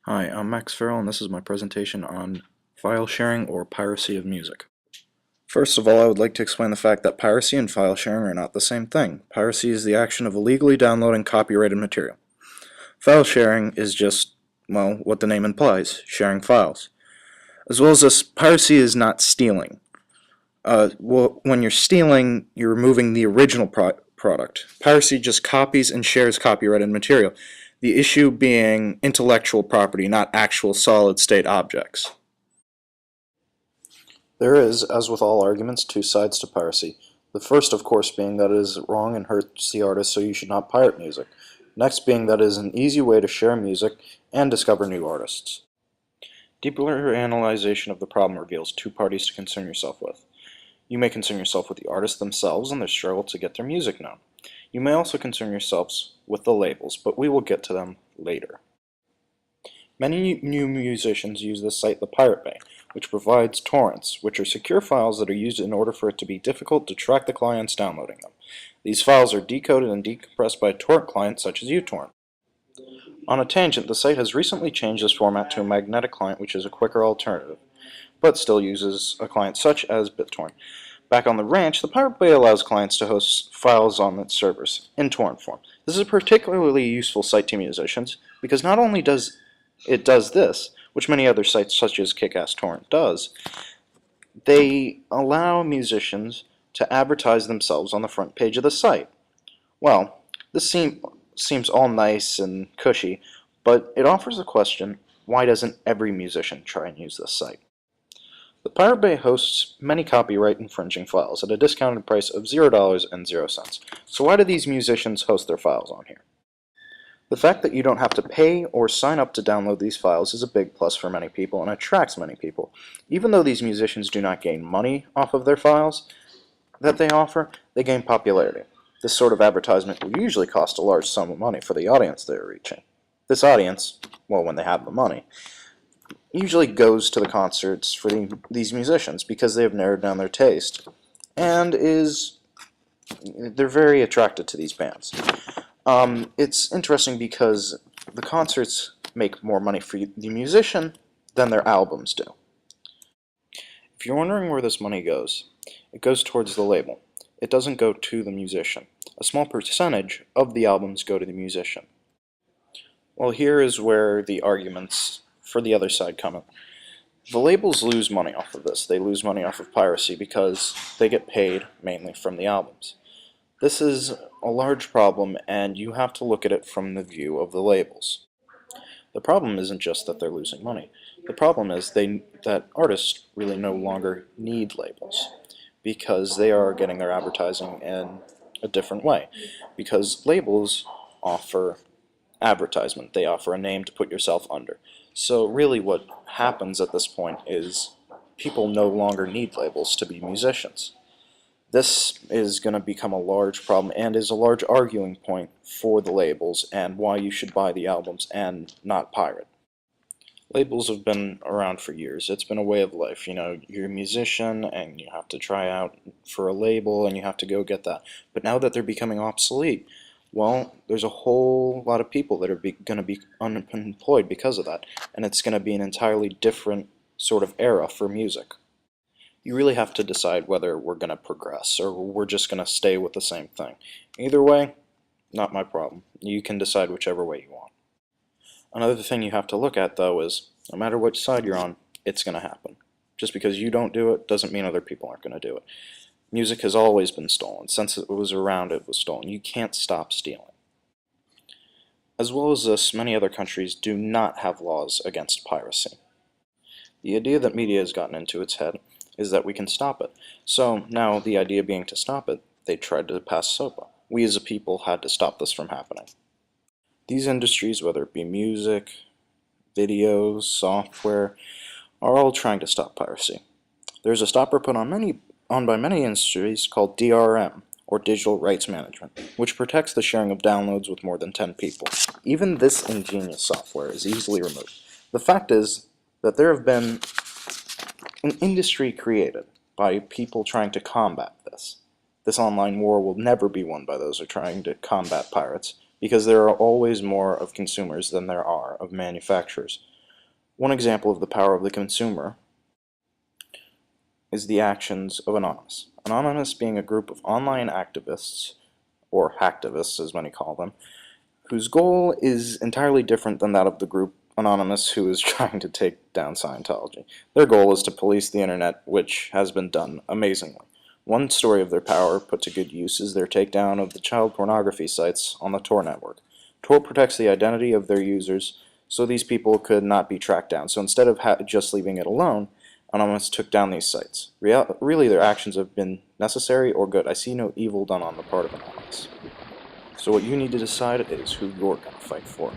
Hi, I'm Max Farrell, and this is my presentation on file sharing or piracy of music. First of all, I would like to explain the fact that piracy and file sharing are not the same thing. Piracy is the action of illegally downloading copyrighted material. File sharing is just, well, what the name implies, sharing files. As well as this, piracy is not stealing. When you're stealing, you're removing the original product. Piracy just copies and shares copyrighted material. The issue being intellectual property, not actual solid-state objects. There is, as with all arguments, two sides to piracy. The first, of course, being that it is wrong and hurts the artist, so you should not pirate music. Next being that it is an easy way to share music and discover new artists. Deeper analyzation of the problem reveals two parties to concern yourself with. You may concern yourself with the artists themselves and their struggle to get their music known. You may also concern yourselves with the labels, but we will get to them later. Many new musicians use this site, the Pirate Bay, which provides torrents, which are secure files that are used in order for it to be difficult to track the clients downloading them. These files are decoded and decompressed by a torrent client such as uTorrent. On a tangent, the site has recently changed this format to a magnetic client, which is a quicker alternative, but still uses a client such as BitTorrent. Back on the ranch, the Pirate Bay allows clients to host files on its servers in torrent form. This is a particularly useful site to musicians because not only does it this, which many other sites such as Kickass Torrent does, they allow musicians to advertise themselves on the front page of the site. Well, this seems all nice and cushy, but it offers the question, why doesn't every musician try and use this site? The Pirate Bay hosts many copyright infringing files at a discounted price of $0.00. So why do these musicians host their files on here? The fact that you don't have to pay or sign up to download these files is a big plus for many people and attracts many people. Even though these musicians do not gain money off of their files that they offer, they gain popularity. This sort of advertisement will usually cost a large sum of money for the audience they are reaching. This audience, well, when they have the money, usually goes to the concerts for these musicians because they have narrowed down their taste and they're very attracted to these bands. It's interesting because the concerts make more money for the musician than their albums do. If you're wondering where this money goes, it goes towards the label. It doesn't go to the musician. A small percentage of the albums go to the musician. Well, here is where the arguments for the other side come in. The labels lose money off of this. They lose money off of piracy because they get paid mainly from the albums. This is a large problem, and you have to look at it from the view of the labels. The problem isn't just that they're losing money. The problem is that artists really no longer need labels because they are getting their advertising in a different way. Because labels offer advertisement. They offer a name to put yourself under. So really what happens at this point is people no longer need labels to be musicians. This is going to become a large problem and is a large arguing point for the labels and why you should buy the albums and not pirate. Labels have been around for years. It's been a way of life. You know, you're a musician and you have to try out for a label and you have to go get that. But now that they're becoming obsolete, well, there's a whole lot of people that are going to be unemployed because of that. And it's going to be an entirely different sort of era for music. You really have to decide whether we're going to progress or we're just going to stay with the same thing. Either way, not my problem. You can decide whichever way you want. Another thing you have to look at, though, is no matter which side you're on, it's going to happen. Just because you don't do it doesn't mean other people aren't going to do it. Music has always been stolen. Since it was around, it was stolen. You can't stop stealing. As well as this, many other countries do not have laws against piracy. The idea that media has gotten into its head is that we can stop it. So now the idea being to stop it, they tried to pass SOPA. We as a people had to stop this from happening. These industries, whether it be music, videos, software, are all trying to stop piracy. There's a stopper put on by many industries called DRM, or Digital Rights Management, which protects the sharing of downloads with more than 10 people. Even this ingenious software is easily removed. The fact is that there have been an industry created by people trying to combat this. This online war will never be won by those who are trying to combat pirates, because there are always more of consumers than there are of manufacturers. One example of the power of the consumer is the actions of Anonymous. Anonymous being a group of online activists, or hacktivists as many call them, whose goal is entirely different than that of the group Anonymous who is trying to take down Scientology. Their goal is to police the internet, which has been done amazingly. One story of their power put to good use is their takedown of the child pornography sites on the Tor network. Tor protects the identity of their users, so these people could not be tracked down. So instead of just leaving it alone, Anonymous took down these sites. Really, their actions have been necessary or good. I see no evil done on the part of Anonymous. So what you need to decide is who you're going to fight for.